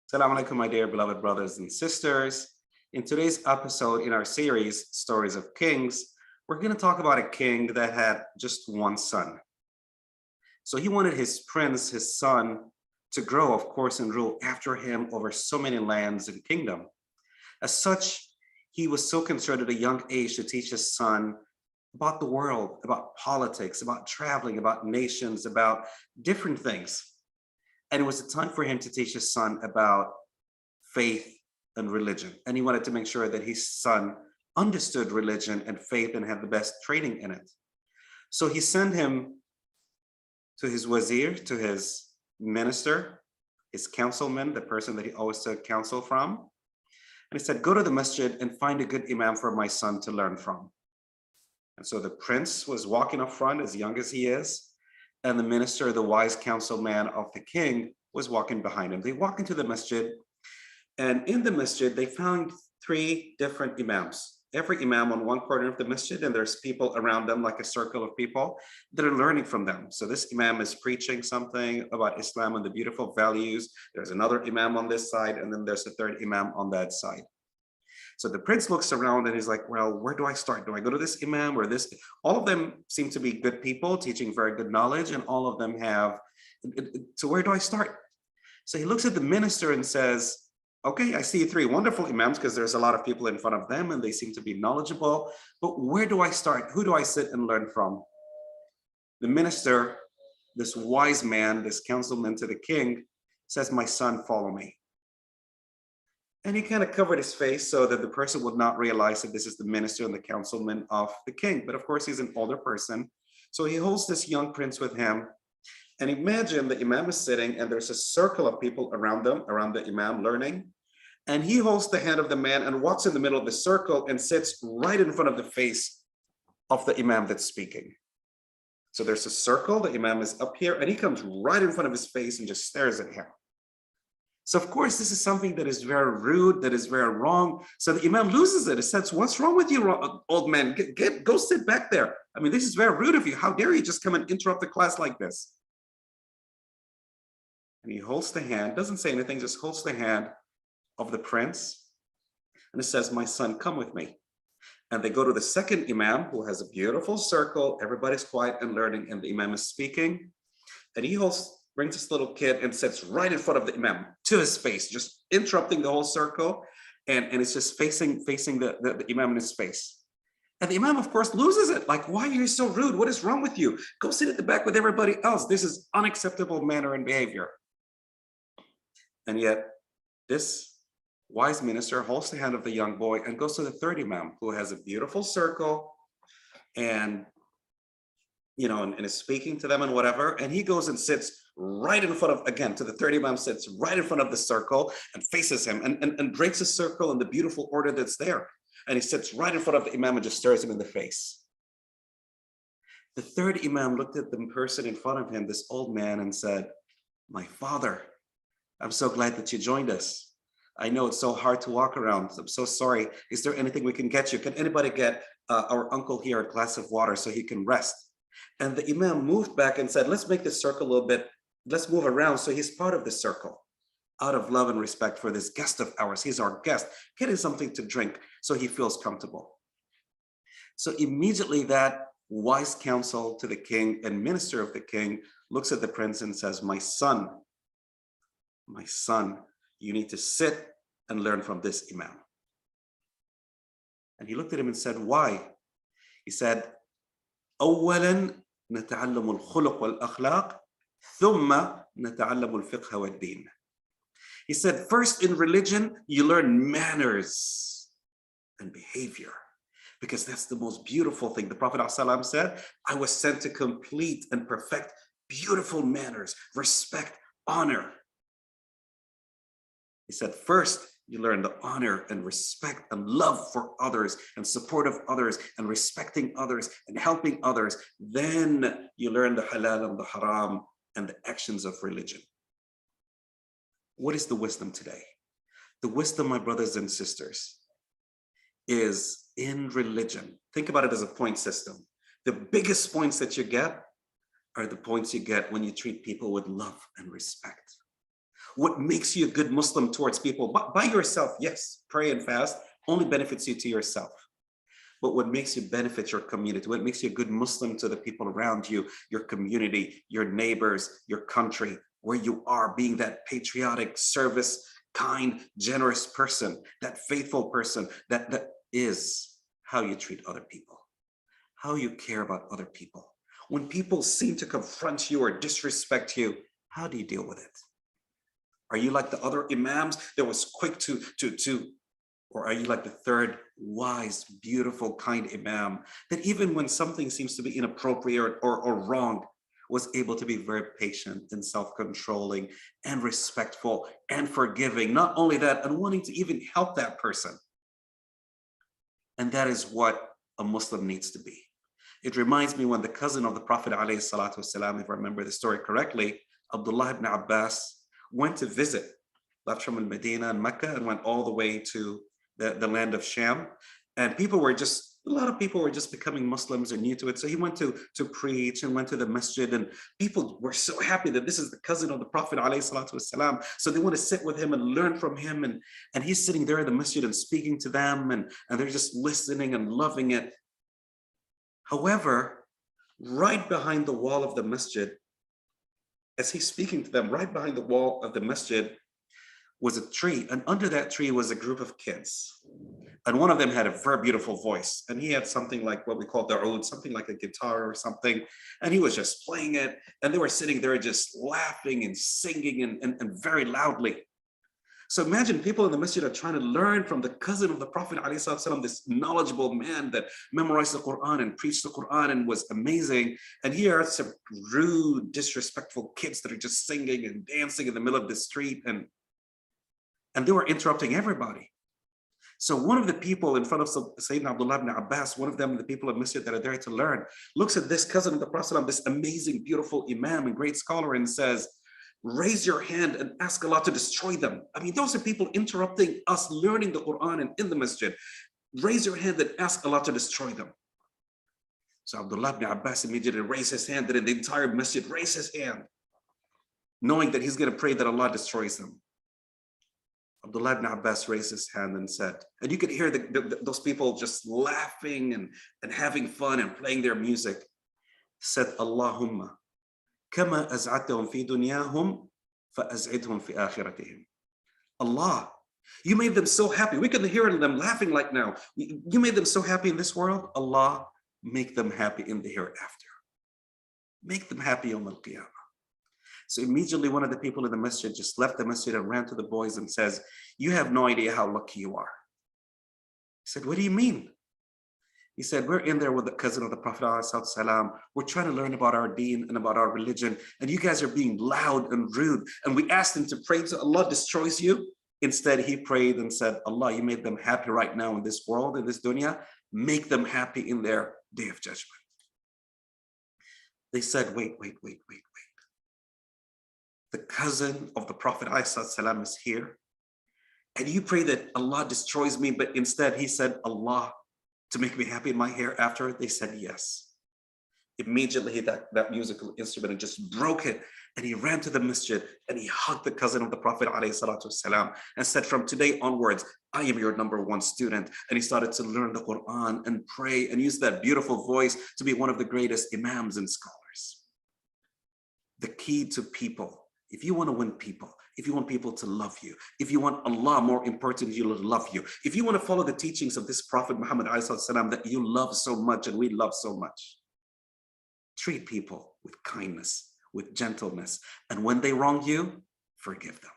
Assalamu alaikum, my dear beloved brothers and sisters. In today's episode in our series, Stories of Kings, we're going to talk about a king that had just one son. So he wanted his prince, his son, to grow, of course, and rule after him over so many lands and kingdom. As such, he was so concerned at a young age to teach his son about the world, about politics, about traveling, about nations, about different things. And it was a time for him to teach his son about faith and religion. And he wanted to make sure that his son understood religion and faith and had the best training in it. So he sent him to his wazir, to his minister, his councilman, the person that he always took counsel from. And he said, go to the masjid and find a good imam for my son to learn from. And so the prince was walking up front, as young as he is, and the minister, the wise councilman of the king, was walking behind him. They walk into the masjid, and in the masjid, they found three different imams. Every imam on one corner of the masjid, and there's people around them, like a circle of people that are learning from them. So this imam is preaching something about Islam and the beautiful values. There's another imam on this side, and then there's a third imam on that side. So the prince looks around and he's like, well, where do I start? Do I go to this imam or this? All of them seem to be good people teaching very good knowledge, and all of them have, so where do I start? So he looks at the minister and says, okay, I see three wonderful imams because there's a lot of people in front of them and they seem to be knowledgeable, but where do I start? Who do I sit and learn from? The minister, this wise man, this councilman to the king, says, my son, follow me. And he kind of covered his face so that the person would not realize that this is the minister and the councilman of the king. But of course, he's an older person. So he holds this young prince with him. And imagine the imam is sitting and there's a circle of people around them, around the imam learning. And he holds the hand of the man and walks in the middle of the circle and sits right in front of the face of the imam that's speaking. So there's a circle, the imam is up here, and he comes right in front of his face and just stares at him. So of course, this is something that is very rude, that is very wrong. So the imam loses it. He says, what's wrong with you, old man? Go sit back there. I mean, this is very rude of you. How dare you just come and interrupt the class like this? And he holds the hand, doesn't say anything, just holds the hand of the prince. And it says, my son, come with me. And they go to the second imam, who has a beautiful circle. Everybody's quiet and learning, and the imam is speaking. And he brings this little kid and sits right in front of the imam to his face, just interrupting the whole circle. And it's just facing the imam in his face. And the imam, of course, loses it. Like, why are you so rude? What is wrong with you? Go sit at the back with everybody else. This is unacceptable manner and behavior. And yet this wise minister holds the hand of the young boy and goes to the third imam, who has a beautiful circle and, you know, and is speaking to them and whatever. And he goes and sits right in front of, again, to the third imam, sits right in front of the circle and faces him and breaks the circle in the beautiful order that's there. And he sits right in front of the imam and just stares him in the face. The third imam looked at the person in front of him, this old man, and said, my father, I'm so glad that you joined us. I know it's so hard to walk around. I'm so sorry. Is there anything we can get you? Can anybody get our uncle here a glass of water so he can rest? And the imam moved back and said, let's make this circle a little bit, let's move around so he's part of the circle. Out of love and respect for this guest of ours, he's our guest. Get him something to drink so he feels comfortable. So immediately that wise counsel to the king and minister of the king looks at the prince and says, my son, you need to sit and learn from this imam. And he looked at him and said, why? He said, أولاً نتعلم الخلق والأخلاق ثم نتعلم الفقه والدين. He said, first in religion, you learn manners and behavior, because that's the most beautiful thing. The Prophet ﷺ said, I was sent to complete and perfect beautiful manners, respect, honor. He said, first, you learn the honor and respect and love for others and support of others and respecting others and helping others. Then you learn the halal and the haram and the actions of religion. What is the wisdom today? The wisdom, my brothers and sisters, is in religion. Think about it as a point system. The biggest points that you get are the points you get when you treat people with love and respect. What makes you a good Muslim towards people? By yourself, yes, pray and fast only benefits you to yourself. But what makes you benefit your community, what makes you a good Muslim to the people around you, your community, your neighbors, your country, where you are, being that patriotic, service, kind, generous person, that faithful person, that is how you treat other people, how you care about other people. When people seem to confront you or disrespect you, how do you deal with it? Are you like the other imams that was quick to or are you like the third wise, beautiful, kind imam that even when something seems to be inappropriate or wrong, was able to be very patient and self-controlling and respectful and forgiving? Not only that, and wanting to even help that person. And that is what a Muslim needs to be. It reminds me when the cousin of the Prophet ﷺ, if I remember the story correctly, Abdullah ibn Abbas went to visit, left from Medina and Mecca and went all the way to the land of Sham. And people were just, a lot of people were just becoming Muslims or new to it. So he went to preach and went to the masjid, and people were so happy that this is the cousin of the Prophet ﷺ. So they want to sit with him and learn from him. And he's sitting there in the masjid and speaking to them, and they're just listening and loving it. However, right behind the wall of the masjid, as he's speaking to them, right behind the wall of the masjid was a tree, and under that tree was a group of kids. And one of them had a very beautiful voice, and he had something like what we call the oud, something like a guitar or something, and he was just playing it, and they were sitting there just laughing and singing and very loudly. So imagine people in the masjid are trying to learn from the cousin of the Prophet ﷺ, this knowledgeable man that memorized the Quran and preached the Quran and was amazing. And here are some rude, disrespectful kids that are just singing and dancing in the middle of the street, and they were interrupting everybody. So one of the people in front of Sayyidina Abdullah ibn Abbas, one of them, the people of masjid that are there to learn, looks at this cousin of the Prophet, this amazing, beautiful imam and great scholar, and says, raise your hand and ask Allah to destroy them. I mean, those are people interrupting us learning the Quran and in the masjid. Raise your hand and ask Allah to destroy them. So Abdullah ibn Abbas immediately raised his hand, and the entire masjid raised his hand, knowing that he's going to pray that Allah destroys them. Abdullah ibn Abbas raised his hand and said, and you could hear those people just laughing and having fun and playing their music, said, Allahumma, كما أزعدتهم في دنياهم فأزعدهم في آخرتهم. Allah, you made them so happy. We can hear them laughing like now. You made them so happy in this world. Allah, make them happy in the hereafter. Make them happy on Al-Qiyamah. So immediately one of the people in the masjid just left the masjid and ran to the boys and says, you have no idea how lucky you are. He said, what do you mean? He said, we're in there with the cousin of the Prophet ﷺ. We're trying to learn about our deen and about our religion, and you guys are being loud and rude. And we asked him to pray to Allah destroys you. Instead, he prayed and said, Allah, you made them happy right now in this world, in this dunya. Make them happy in their day of judgment. They said, wait. The cousin of the Prophet ﷺ is here, and you pray that Allah destroys me, but instead he said, Allah, to make me happy in my hereafter. They said yes. Immediately that musical instrument just broke it, and he ran to the masjid and he hugged the cousin of the Prophet ﷺ and said, from today onwards, I am your number one student. And he started to learn the Quran and pray and use that beautiful voice to be one of the greatest imams and scholars. The key to people, if you want to win people, if you want people to love you, if you want Allah, more importantly, to love you, if you want to follow the teachings of this Prophet Muhammad ﷺ that you love so much and we love so much, treat people with kindness, with gentleness, and when they wrong you, forgive them.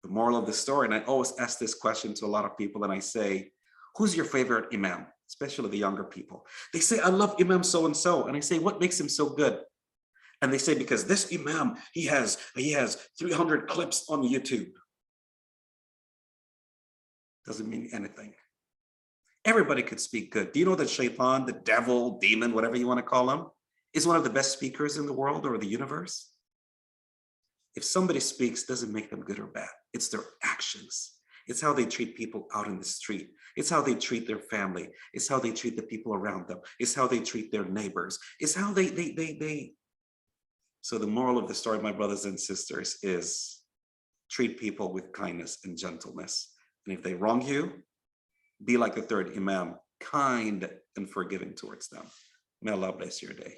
The moral of the story, and I always ask this question to a lot of people, and I say, who's your favorite imam? Especially the younger people. They say, I love Imam so-and-so. And I say, what makes him so good? And they say, because this imam, he has 300 clips on YouTube. Doesn't mean anything. Everybody could speak good. Do you know that Shaitan, the devil, demon, whatever you want to call him, is one of the best speakers in the world or the universe? If somebody speaks, doesn't make them good or bad. It's their actions. It's how they treat people out in the street. It's how they treat their family. It's how they treat the people around them. It's how they treat their neighbors. It's how they So the moral of the story, my brothers and sisters, is treat people with kindness and gentleness. And if they wrong you, be like the third Imam, kind and forgiving towards them. May Allah bless your day.